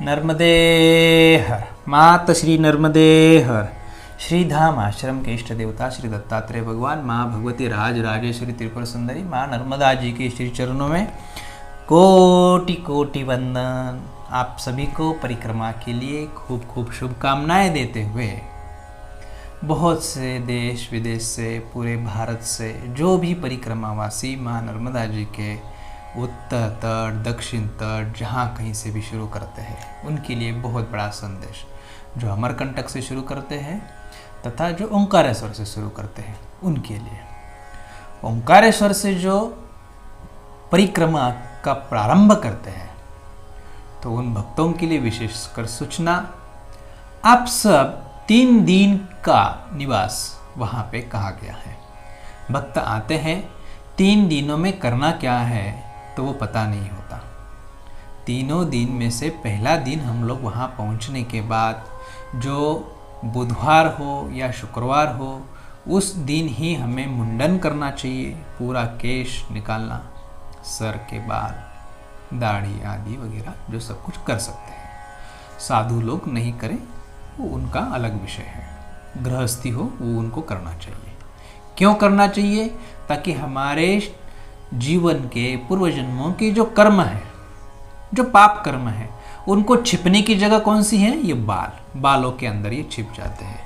नर्मदे हर। मात श्री नर्मदे हर। श्री धाम आश्रम के इष्ट देवता श्री दत्तात्रेय भगवान, माँ भगवती राज राजेश्वरी त्रिपुर सुंदरी, माँ नर्मदा जी के श्री चरणों में कोटि कोटि वंदन। आप सभी को परिक्रमा के लिए खूब खूब शुभकामनाएं देते हुए बहुत से देश विदेश से, पूरे भारत से जो भी परिक्रमावासी माँ नर्मदा जी के उत्तर तट, दक्षिण तट, जहाँ कहीं से भी शुरू करते हैं उनके लिए बहुत बड़ा संदेश। जो अमरकंटक से शुरू करते हैं तथा जो ओंकारेश्वर से शुरू करते हैं उनके लिए, ओंकारेश्वर से जो परिक्रमा का प्रारंभ करते हैं तो उन भक्तों के लिए विशेषकर सूचना, आप सब 3 दिन का निवास वहाँ पे कहा गया है। भक्त आते हैं, 3 दिनों में करना क्या है तो वो पता नहीं होता। तीनों दिन में से पहला दिन हम लोग वहाँ पहुँचने के बाद, जो बुधवार हो या शुक्रवार हो, उस दिन ही हमें मुंडन करना चाहिए। पूरा केश निकालना, सर के बाल, दाढ़ी आदि वगैरह जो सब कुछ कर सकते हैं। साधु लोग नहीं करें वो उनका अलग विषय है। गृहस्थी हो वो उनको करना चाहिए। क्यों करना चाहिए? ताकि हमारे जीवन के पूर्व जन्मों के जो कर्म है, जो पाप कर्म है, उनको छिपने की जगह कौन सी है? ये बालों के अंदर ये छिप जाते हैं।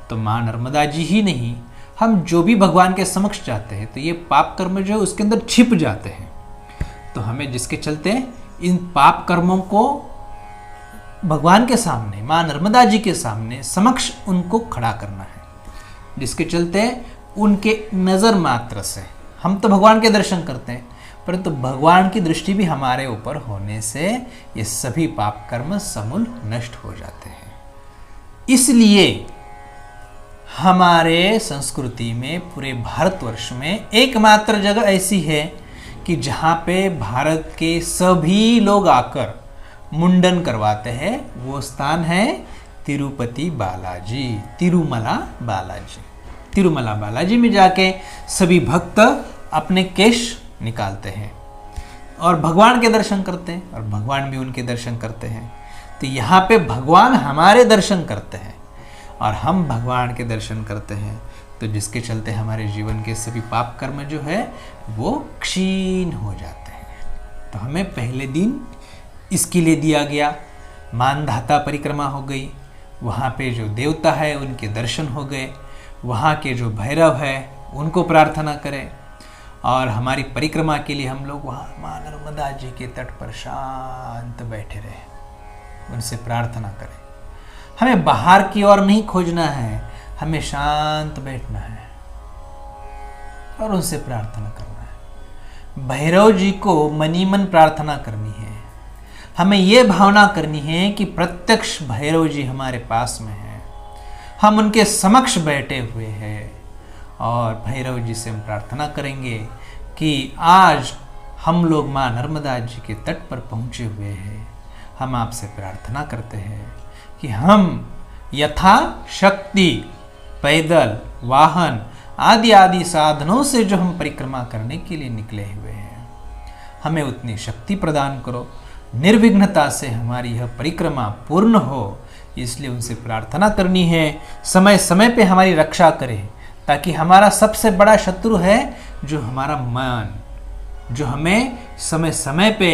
तो माँ नर्मदा जी ही नहीं, हम जो भी भगवान के समक्ष जाते हैं तो ये पाप कर्म जो है उसके अंदर छिप जाते हैं। तो हमें जिसके चलते इन पाप कर्मों को भगवान के सामने, माँ नर्मदा जी के सामने समक्ष उनको खड़ा करना है, जिसके चलते उनके नज़र मात्र से हम तो भगवान के दर्शन करते हैं, परंतु भगवान की दृष्टि भी हमारे ऊपर होने से ये सभी पाप कर्म समूल नष्ट हो जाते हैं। इसलिए हमारे संस्कृति में, पूरे भारतवर्ष में एकमात्र जगह ऐसी है कि जहाँ पे भारत के सभी लोग आकर मुंडन करवाते हैं, वो स्थान है तिरुपति बालाजी, तिरुमला बालाजी। तिरुमला बालाजी में जाके सभी भक्त अपने केश निकालते हैं और भगवान के दर्शन करते हैं और भगवान भी उनके दर्शन करते हैं। तो यहाँ पे भगवान हमारे दर्शन करते हैं और हम भगवान के दर्शन करते हैं, तो जिसके चलते हमारे जीवन के सभी पाप कर्म जो है वो क्षीण हो जाते हैं। तो हमें पहले दिन इसके लिए दिया गया। मानधाता परिक्रमा हो गई, वहाँ पे जो देवता है उनके दर्शन हो गए, वहाँ के जो भैरव है उनको प्रार्थना करें, और हमारी परिक्रमा के लिए हम लोग वहाँ माँ नर्मदा जी के तट पर शांत बैठे रहें, उनसे प्रार्थना करें। हमें बाहर की ओर नहीं खोजना है, हमें शांत बैठना है और उनसे प्रार्थना करना है। भैरव जी को मनी मन प्रार्थना करनी है। हमें ये भावना करनी है कि प्रत्यक्ष भैरव जी हमारे पास में है, हम उनके समक्ष बैठे हुए हैं और भैरव जी से हम प्रार्थना करेंगे कि आज हम लोग माँ नर्मदा जी के तट पर पहुँचे हुए हैं। हम आपसे प्रार्थना करते हैं कि हम यथा शक्ति पैदल, वाहन आदि आदि साधनों से जो हम परिक्रमा करने के लिए निकले हुए हैं, हमें उतनी शक्ति प्रदान करो, निर्विघ्नता से हमारी यह परिक्रमा पूर्ण हो। इसलिए उनसे प्रार्थना करनी है, समय समय पे हमारी रक्षा करें, ताकि हमारा सबसे बड़ा शत्रु है जो हमारा मन, जो हमें समय समय पे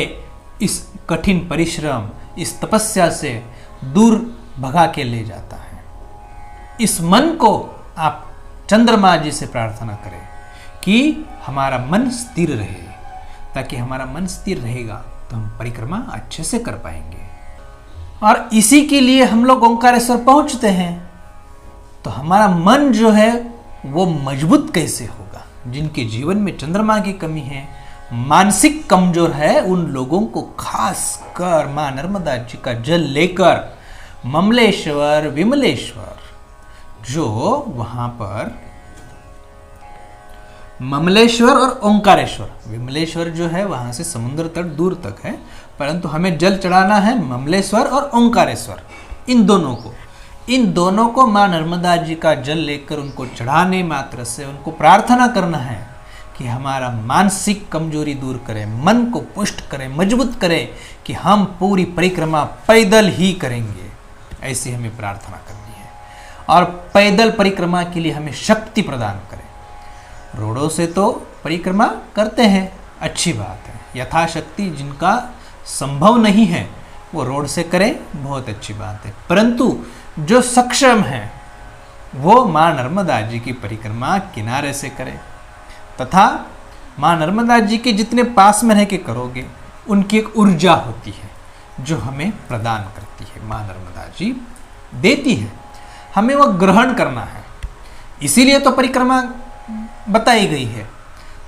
इस कठिन परिश्रम, इस तपस्या से दूर भगा के ले जाता है। इस मन को आप चंद्रमा जी से प्रार्थना करें कि हमारा मन स्थिर रहे, ताकि हमारा मन स्थिर रहेगा तो हम परिक्रमा अच्छे से कर पाएंगे। और इसी के लिए हम लोग ओंकारेश्वर पहुंचते हैं। तो हमारा मन जो है वो मजबूत कैसे होगा? जिनके जीवन में चंद्रमा की कमी है, मानसिक कमजोर है, उन लोगों को खास कर माँ नर्मदा जी का जल लेकर ममलेश्वर, विमलेश्वर, जो वहां पर ममलेश्वर और ओंकारेश्वर, विमलेश्वर जो है वहां से समुद्र तट दूर तक है, परंतु हमें जल चढ़ाना है ममलेश्वर और ओंकारेश्वर। इन दोनों को माँ नर्मदा जी का जल लेकर उनको चढ़ाने मात्र से उनको प्रार्थना करना है कि हमारा मानसिक कमजोरी दूर करे, मन को पुष्ट करे, मजबूत करे कि हम पूरी परिक्रमा पैदल ही करेंगे। ऐसी हमें प्रार्थना करनी है और पैदल परिक्रमा के लिए हमें शक्ति प्रदान करे। रोडों से तो परिक्रमा करते हैं, अच्छी बात है, यथाशक्ति जिनका संभव नहीं है वो रोड से करे, बहुत अच्छी बात है। परंतु जो सक्षम है वो माँ नर्मदा जी की परिक्रमा किनारे से करे, तथा माँ नर्मदा जी के जितने पास में रह के करोगे उनकी एक ऊर्जा होती है जो हमें प्रदान करती है, माँ नर्मदा जी देती है, हमें वह ग्रहण करना है। इसीलिए तो परिक्रमा बताई गई है।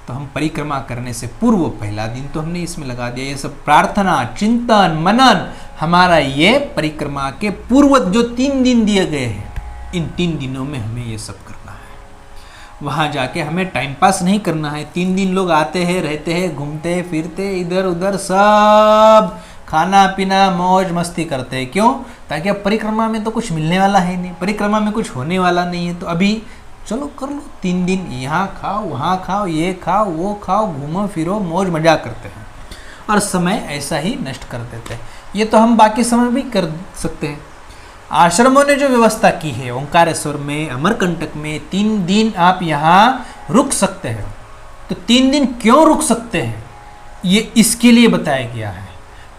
तो हम परिक्रमा करने से पूर्व पहला दिन तो हमने इसमें लगा दिया, ये सब प्रार्थना, चिंतन, मनन, हमारा ये परिक्रमा के पूर्व जो 3 दिन दिए गए हैं, इन 3 दिनों में हमें ये सब करना है। वहाँ जाके हमें टाइम पास नहीं करना है। 3 दिन लोग आते हैं, रहते हैं, घूमते फिरते, इधर उधर सब खाना पीना मौज मस्ती करते हैं। क्यों? ताकि अब परिक्रमा में तो कुछ मिलने वाला है नहीं, परिक्रमा में कुछ होने वाला नहीं है। तो अभी चलो कर लो, 3 दिन यहाँ खाओ, वहाँ खाओ, ये खाओ, वो खाओ, घूमो फिरो, मौज मजा करते हैं और समय ऐसा ही नष्ट कर देते हैं। ये तो हम बाकी समय भी कर सकते हैं। आश्रमों ने जो व्यवस्था की है, ओंकारेश्वर में, अमरकंटक में 3 दिन आप यहाँ रुक सकते हैं। तो 3 दिन क्यों रुक सकते हैं, ये इसके लिए बताया गया है।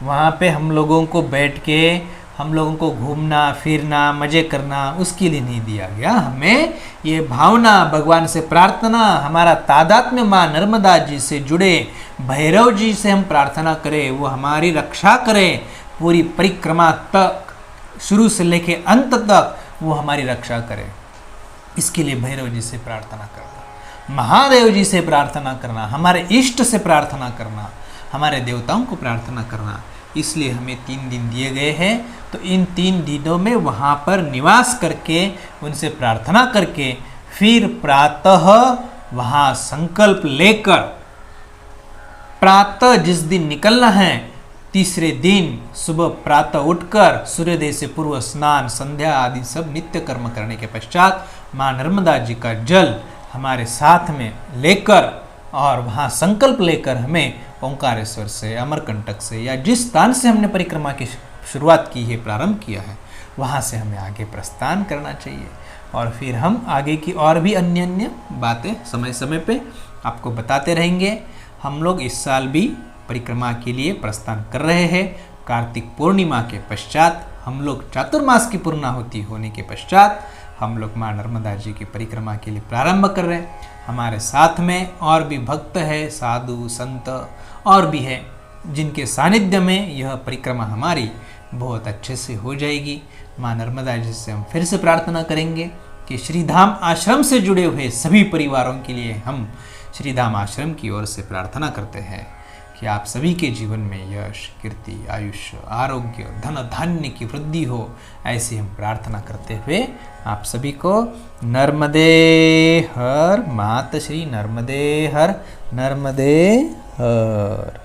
वहाँ पे हम लोगों को बैठ के, हम लोगों को घूमना फिरना मजे करना, उसके लिए नहीं दिया गया। हमें ये भावना, भगवान से प्रार्थना, हमारा तादात्म्य माँ नर्मदा जी से जुड़े, भैरव जी से हम प्रार्थना करें, वो हमारी रक्षा करें पूरी परिक्रमा तक, शुरू से लेके अंत तक वो हमारी रक्षा करे। इसके लिए भैरव जी से प्रार्थना करना, महादेव जी से प्रार्थना करना, हमारे इष्ट से प्रार्थना करना, हमारे देवताओं को प्रार्थना करना। इसलिए हमें 3 दिन दिए गए हैं। तो इन 3 दिनों में वहाँ पर निवास करके, उनसे प्रार्थना करके, फिर प्रातः वहाँ संकल्प लेकर, प्रातः जिस दिन निकलना है, तीसरे दिन सुबह प्रातः उठकर सूर्योदय से पूर्व स्नान, संध्या आदि सब नित्य कर्म करने के पश्चात माँ नर्मदा जी का जल हमारे साथ में लेकर और वहाँ संकल्प लेकर हमें ओंकारेश्वर से, अमरकंटक से, या जिस स्थान से हमने परिक्रमा की शुरुआत की है, प्रारंभ किया है, वहाँ से हमें आगे प्रस्थान करना चाहिए। और फिर हम आगे की और भी अन्य अन्य बातें समय समय पे आपको बताते रहेंगे। हम लोग इस साल भी परिक्रमा के लिए प्रस्थान कर रहे हैं। कार्तिक पूर्णिमा के पश्चात हम लोग चातुर्मास की पूर्णाहुति होने के पश्चात हम लोग माँ नर्मदा जी की परिक्रमा के लिए प्रारंभ कर रहे हैं। हमारे साथ में और भी भक्त है, साधु संत और भी है, जिनके सानिध्य में यह परिक्रमा हमारी बहुत अच्छे से हो जाएगी। माँ नर्मदा जी से हम फिर से प्रार्थना करेंगे कि श्रीधाम आश्रम से जुड़े हुए सभी परिवारों के लिए हम श्रीधाम आश्रम की ओर से प्रार्थना करते हैं कि आप सभी के जीवन में यश, कीर्ति, आयुष्य, आरोग्य, धन धान्य की वृद्धि हो, ऐसी हम प्रार्थना करते हुए आप सभी को नर्मदे हर, मात श्री नर्मदे हर, नर्मदे हर।